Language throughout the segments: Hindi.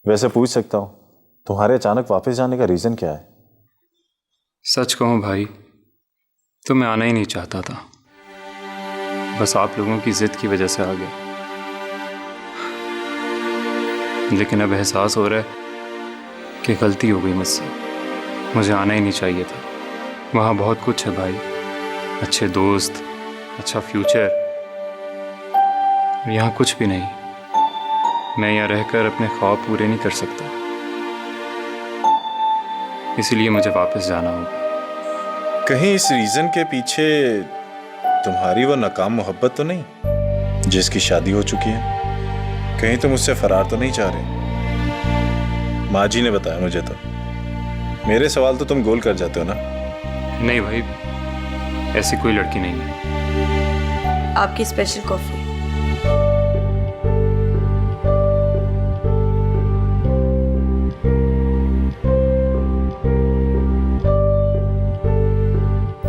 वैसे पूछ सकता हूँ, तुम्हारे अचानक वापस जाने का रीज़न क्या है? सच कहूँ भाई तो मैं आना ही नहीं चाहता था, बस आप लोगों की जिद की वजह से आ गया। लेकिन अब एहसास हो रहा है कि गलती हो गई मुझसे, मुझे आना ही नहीं चाहिए था। वहाँ बहुत कुछ है भाई, अच्छे दोस्त, अच्छा फ्यूचर, यहाँ कुछ भी नहीं। मैं यहाँ रहकर अपने ख्वाब पूरे नहीं कर सकता, इसीलिए मुझे वापस जाना होगा। कहीं इस रीज़न के पीछे तुम्हारी वो नाकाम मोहब्बत तो नहीं, जिसकी शादी हो चुकी है? कहीं तुम उससे फरार तो नहीं चाह रहे? माँ जी ने बताया मुझे तो। मेरे सवाल तो तुम गोल कर जाते हो ना। नहीं भाई, ऐसी कोई लड़की नहीं है। आपकी स्पेशल कॉफी।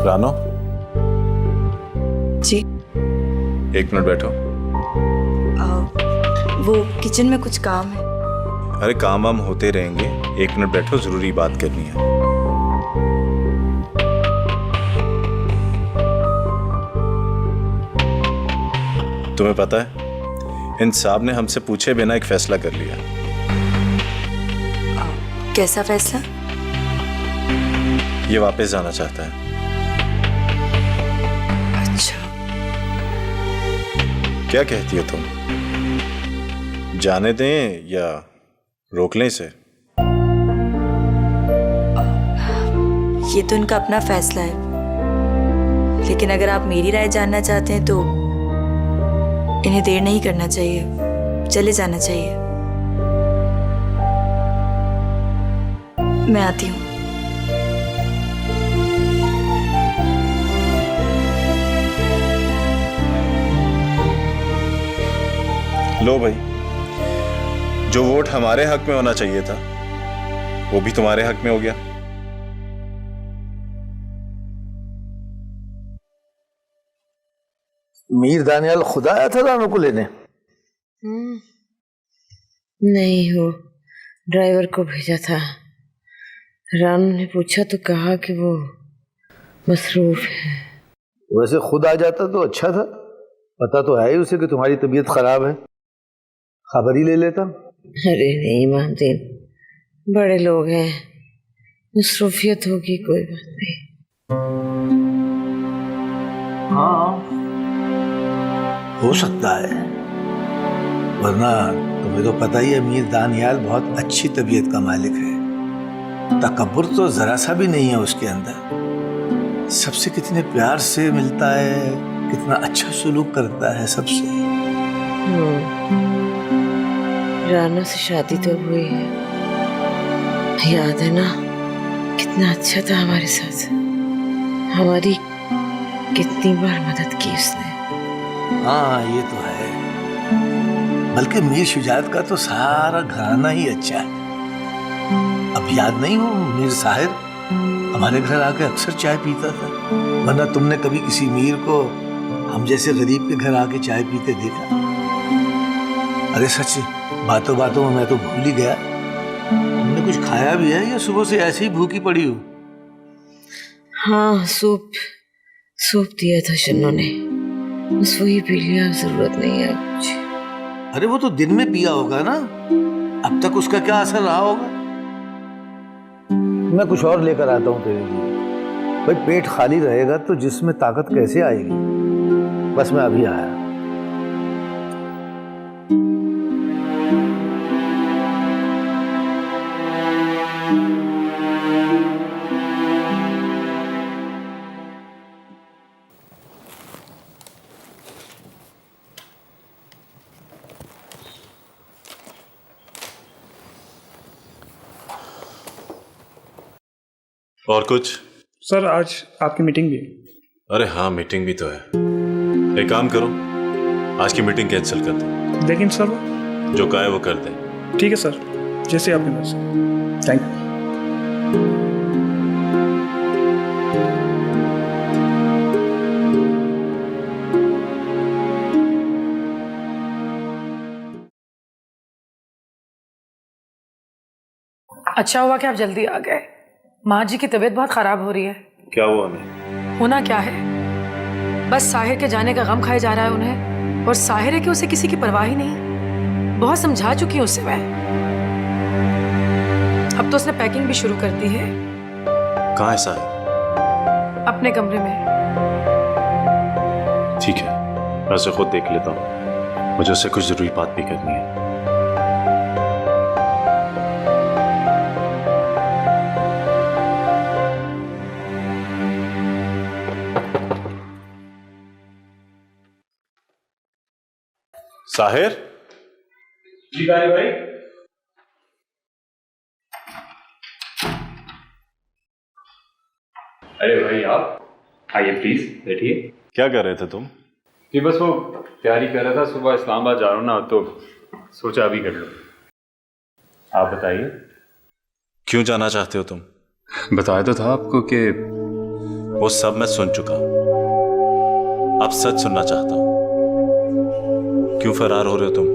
रानो, जी। एक मिनट बैठो। वो किचन में कुछ काम है। अरे काम वाम होते रहेंगे, एक मिनट बैठो, जरूरी बात करनी है। तुम्हें पता है, इन साहब ने हमसे पूछे बिना एक फैसला कर लिया। कैसा फैसला? ये वापस जाना चाहता है। अच्छा। क्या कहती हो तुम? जाने दें या रोक लें इसे? ये तो इनका अपना फैसला है, लेकिन अगर आप मेरी राय जानना चाहते हैं तो इन्हें देर नहीं करना चाहिए, चले जाना चाहिए। मैं आती हूँ। लो भाई, जो वोट हमारे हक में होना चाहिए था वो भी तुम्हारे हक में हो गया। मीर दानियाल खुद आया था रानो को लेने? नहीं, हो ड्राइवर को भेजा था। रानू ने पूछा तो कहा कि वो मसरूफ है। वैसे खुद आ जाता तो अच्छा था, पता तो है ही उसे कि तुम्हारी तबीयत खराब है, खबर ही ले लेता। अरे नहीं मामदीन, बड़े लोग हैं, मसरूफियत होगी, कोई बात नहीं। हाँ, हो सकता है, वरना तुम्हें तो पता ही है मीर दानियाल बहुत अच्छी तबीयत का मालिक है। तकब्बुर तो जरा सा भी नहीं है उसके अंदर। सबसे कितने प्यार से मिलता है, कितना अच्छा सुलूक करता है सबसे। राना से शादी तो हुई है, याद है ना कितना अच्छा था हमारे साथ, हमारी कितनी बार मदद की उसने। हाँ ये तो है, बल्कि मीर शुजात का तो सारा घराना ही अच्छा है। अब याद नहीं हो मीर साहिर हमारे घर आके अक्सर चाय पीता था, वरना तुमने कभी किसी मीर को हम जैसे गरीब के घर आके चाय पीते देखा? अरे सच, बातों बातों में मैं तो भूल ही गया, तुमने कुछ खाया भी है या सुबह से ऐसे ही भूखी पड़ी हो? हाँ, सूप दिया था शन्नो ने, बस वही पी लिया, जरूरत नहीं है कुछ। अरे वो तो दिन में पिया होगा ना, अब तक उसका क्या असर रहा होगा? मैं कुछ और लेकर आता हूँ तेरे लिए। भाई पेट खाली रहेगा तो जिसमें ताकत कैसे आएगी? बस मैं अभी आया। और कुछ? सर आज आपकी मीटिंग भी है। अरे हाँ, मीटिंग भी तो है। एक काम करो, आज की मीटिंग कैंसिल कर दो। लेकिन सर जो कहा है वो कर दे। ठीक है सर, जैसे आपकी मर्जी। Thank you. अच्छा हुआ कि आप जल्दी आ गए। माँ जी की तबीयत बहुत खराब हो रही है। क्या हुआ उन्हें? होना क्या है, बस साहिर के जाने का गम खाए जा रहा है उन्हें, और साहिर है कि उसे किसी की परवाह ही नहीं। बहुत समझा चुकी हूँ उससे मैं। अब तो उसने पैकिंग भी शुरू कर दी है। कहाँ है साहिर? अपने कमरे में। ठीक है, मैं उसे खुद देख लेता हूँ, मुझे उससे कुछ जरूरी बात भी करनी है। साहिर? जी भाई। अरे भाई आप आइए प्लीज बैठिए। क्या कर रहे थे तुम? जी बस वो तैयारी कर रहा था, सुबह इस्लामाबाद जा रहा हूँ ना, तो सोचा अभी कर लो। आप बताइए। क्यों जाना चाहते हो तुम? बताया तो था आपको कि वो सब मैं सुन चुका हूं, अब सच सुनना चाहता हूं। क्यों फरार हो रहे हो तुम?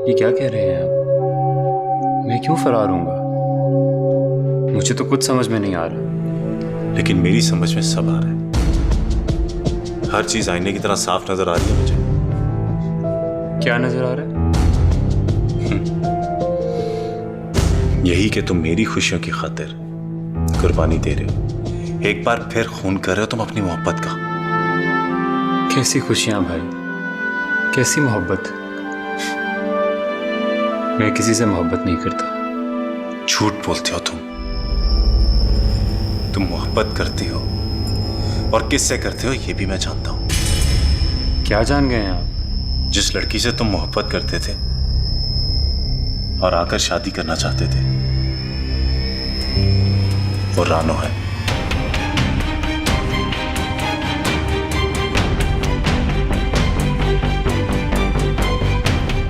ये क्या कह रहे हैं आप? मैं क्यों फरार होऊंगा? मुझे तो कुछ समझ में नहीं आ रहा। लेकिन meरी समझ में सब आ रहा है। हर चीज आईने की तरह साफ नजर आ रही है मुझे। क्या नजर आ रहा है? यही कि तुम मेरी खुशियों की खातिर कुर्बानी दे रहे हो। एक बार फिर खून कर रहे हो तुम अपनी मोहब्बत का। कैसी खुशियां भाई, कैसी मोहब्बत? मैं किसी से मोहब्बत नहीं करता। झूठ बोलते हो तुम मोहब्बत करती हो, और किससे करते हो ये भी मैं जानता हूं। क्या जान गए हैं आप? जिस लड़की से तुम मोहब्बत करते थे और आकर शादी करना चाहते थे, वो रानो है।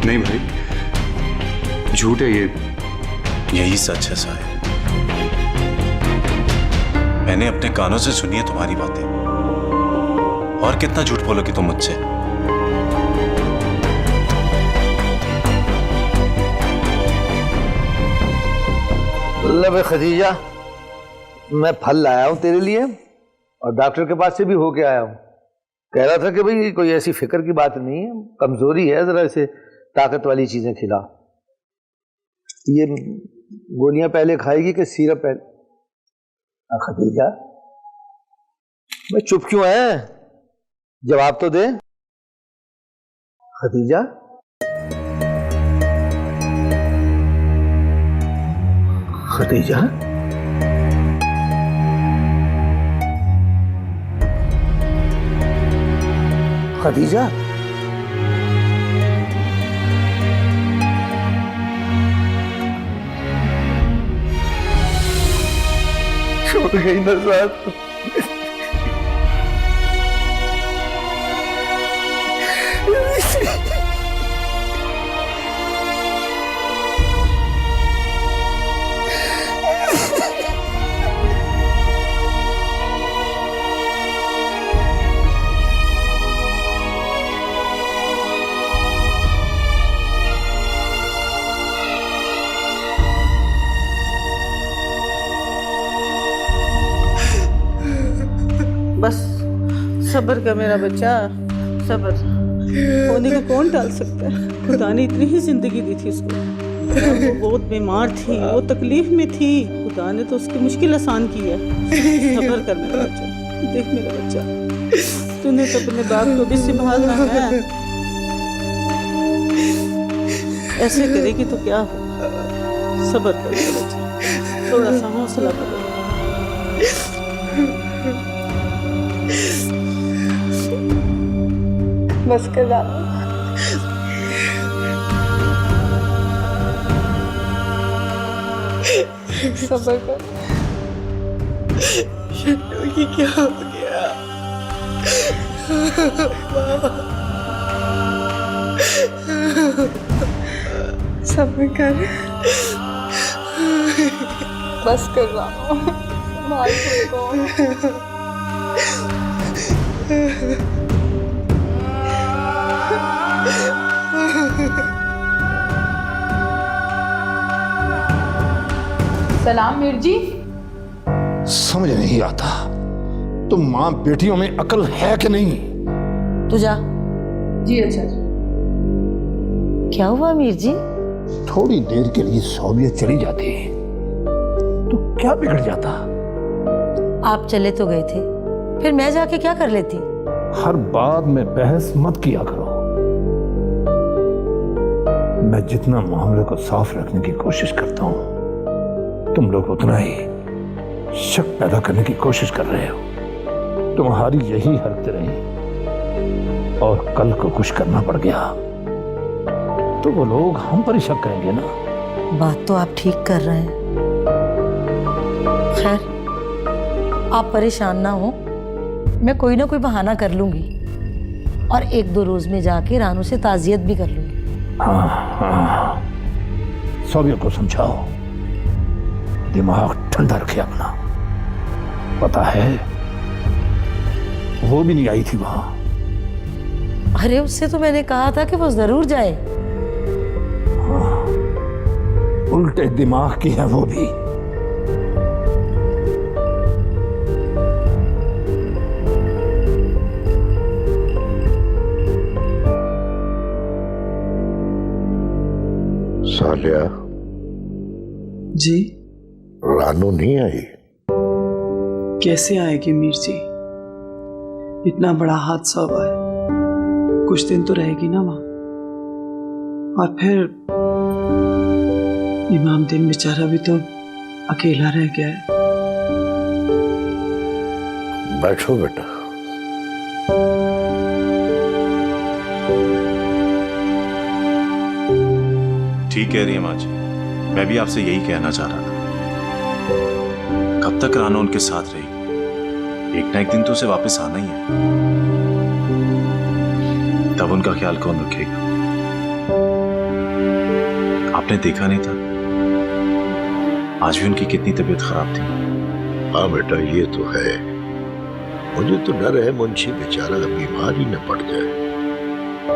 नहीं भाई, झूठ है ये। यही सच है साहिर। मैंने अपने कानों से सुनी है तुम्हारी बातें। और कितना झूठ बोलोगे तुम मुझसे? ले बे खदीजा, मैं फल लाया हूं तेरे लिए, और डॉक्टर के पास से भी होके आया हूं। कह रहा था कि भाई कोई ऐसी फिक्र की बात नहीं है, कमजोरी है, जरा इसे ताकत वाली चीजें खिला। ये गोलियां पहले खाएगी कि सिरप पहले? खदीजा, मैं चुप क्यों है? जवाब तो दे खदीजा। खदीजा, खदीजा, छोड़ गई ना साथ। बस सब्र कर मेरा बच्चा, सब्र। होने को कौन टाल सकता है? खुदा ने इतनी ही जिंदगी दी थी उसको। वो बहुत बीमार थी, वो तकलीफ में थी, खुदा ने तो उसकी मुश्किल आसान की है। सब्र कर मेरा बच्चा। देख मेरा बच्चा, तूने तो अपने बाप को भी संभालना है। ऐसे करेगी तो क्या होगा? सब्र कर मेरा बच्चा, थोड़ा सा हौसला करो। बस कर डालो। सब्र कर। ये क्या हो गया? सब्र कर। बस कर रहा हूँ, मार को। सलाम मीर जी। समझ नहीं आता तुम माँ बेटियों में अकल है कि नहीं। तू जा। जी अच्छा जी। क्या हुआ मीर जी? थोड़ी देर के लिए सोवियत चली जाती तो क्या बिगड़ जाता। आप चले तो गए थे, फिर मैं जाके क्या कर लेती? हर बात में बहस मत किया करो। मैं जितना मामले को साफ रखने की कोशिश करता हूं, तुम लोग उतना ही शक पैदा करने की कोशिश कर रहे हो। तुम्हारी यही हरकतें रही और कल को कुछ करना पड़ गया तो वो लोग हम पर ही शक करेंगे ना। बात तो आप ठीक कर रहे हैं। खैर, आप परेशान ना हो, मैं कोई ना कोई बहाना कर लूंगी और 1-2 रोज में जाके रानू से ताजियत भी कर लूंगी। हाँ, सोवियत को समझाओ, दिमाग ठंडा रखे अपना। पता है वो भी नहीं आई थी वहां। अरे उससे तो मैंने कहा था कि वो जरूर जाए। हाँ, उल्टे दिमाग की है वो भी। सालिया जी। रानू नहीं आई? कैसे आएगी मीर जी? इतना बड़ा हादसा हुआ है, कुछ दिन तो रहेगी ना वहां। और फिर इमामदीन बेचारा भी तो अकेला रह गया है। बैठो बेटा। ठीक कह रही है माँ जी, मैं भी आपसे यही कहना चाह रहा था। कब तक रानू उनके साथ रहेगी? एक ना एक दिन तो उसे वापस आना ही है, तब उनका ख्याल कौन रखेगा? आपने देखा नहीं था आज भी उनकी कितनी तबीयत खराब थी। हाँ बेटा, ये तो है। मुझे तो डर है मुंशी बेचारा बीमार ही न पड़ जाए।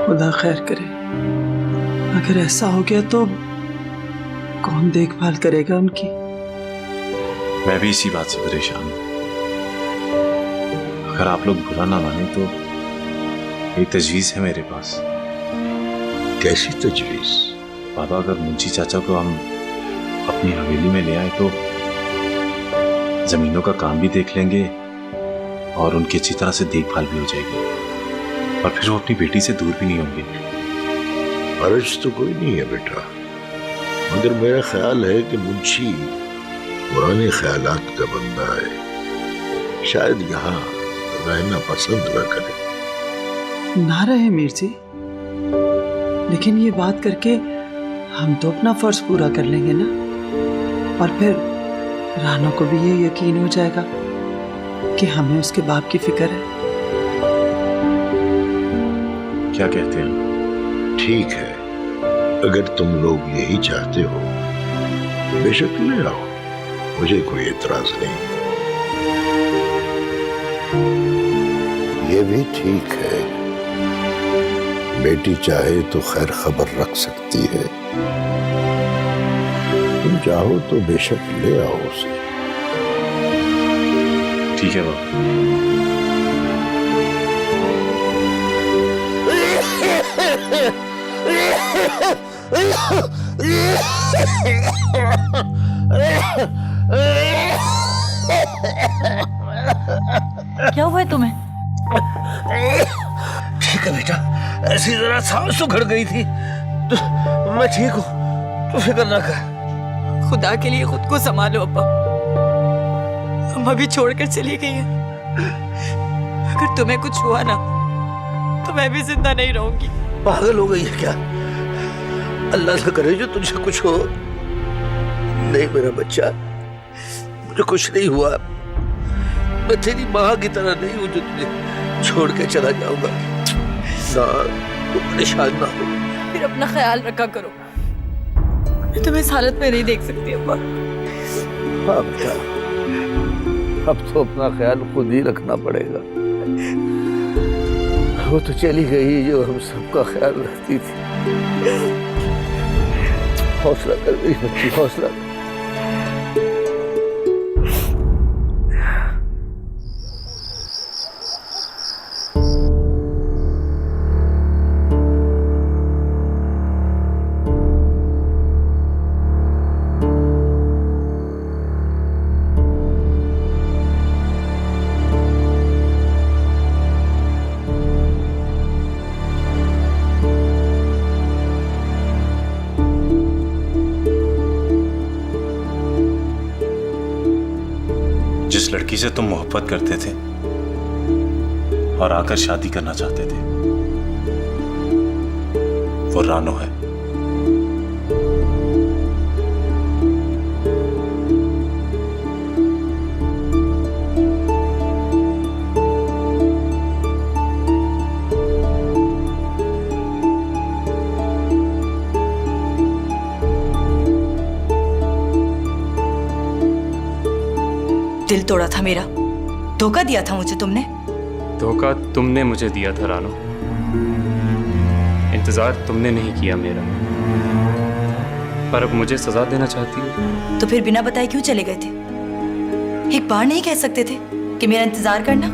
खुदा खैर करे। अगर ऐसा हो गया तो कौन देखभाल करेगा उनकी? मैं भी इसी बात से परेशान हूं। अगर आप लोग बुरा ना माने तो एक तजवीज है मेरे पास। कैसी तजवीज? बाबा, अगर मुंशी चाचा को हम अपनी हवेली में ले आए तो जमीनों का काम भी देख लेंगे और उनकी अच्छी तरह से देखभाल भी हो जाएगी, और फिर वो अपनी बेटी से दूर भी नहीं होंगे। अर्ज तो कोई नहीं है बेटा, मगर मेरा ख्याल है कि मुंशी पुराने ख्यालात का बंदा है, शायद यहाँ रहना पसंद न करे। ना रहे मीर जी, लेकिन ये बात करके हम तो अपना फर्ज पूरा कर लेंगे ना, और फिर रानू को भी ये यकीन हो जाएगा कि हमें उसके बाप की फिक्र है। क्या कहते हैं? ठीक है, अगर तुम लोग यही चाहते हो बेशक ले आओ, मुझे कोई एतराज नहीं। ये भी ठीक है, बेटी चाहे तो खैर खबर रख सकती है। तुम चाहो तो बेशक ले आओ उसे। ठीक है बाबा। क्या हुआ है तुम्हें? ठीक है बेटा, ऐसी जरा सांस उखड़ गई थी तो मैं ठीक हूँ, तो फिक्र ना कर। खुदा के लिए खुद को संभालो अब्बा, हम अभी छोड़कर चली गई हैं। अगर तुम्हें कुछ हुआ ना तो मैं भी जिंदा नहीं रहूंगी। पागल हो गई है क्या? अल्लाह ना करे जो तुझे कुछ हो। नहीं मेरा बच्चा, मुझे कुछ नहीं हुआ। मैं तेरी माँ की तरह नहीं हूँ जो तुझे छोड़ के चला जाऊंगा। ना, तुम परेशान ना हो। फिर अपना ख्याल रखा करो, मैं तुम्हें इस हालत में नहीं देख सकती अब्बा। हाँ बेटा, अब तो अपना ख्याल खुद ही रखना पड़ेगा। वो तो चली गई जो हम सबका ख्याल रखती थी। हौसला कर मेरी बच्ची, हौसला कर। लड़की से तुम मोहब्बत करते थे और आकर शादी करना चाहते थे, वो रानो है। दिल तोड़ा था मेरा, धोखा दिया था मुझे तुमने। धोखा तुमने मुझे दिया था रानो, इंतजार तुमने नहीं किया मेरा, पर अब मुझे सजा देना चाहती हो। तो फिर बिना बताए क्यों चले गए थे? एक बार नहीं कह सकते थे कि मेरा इंतजार करना?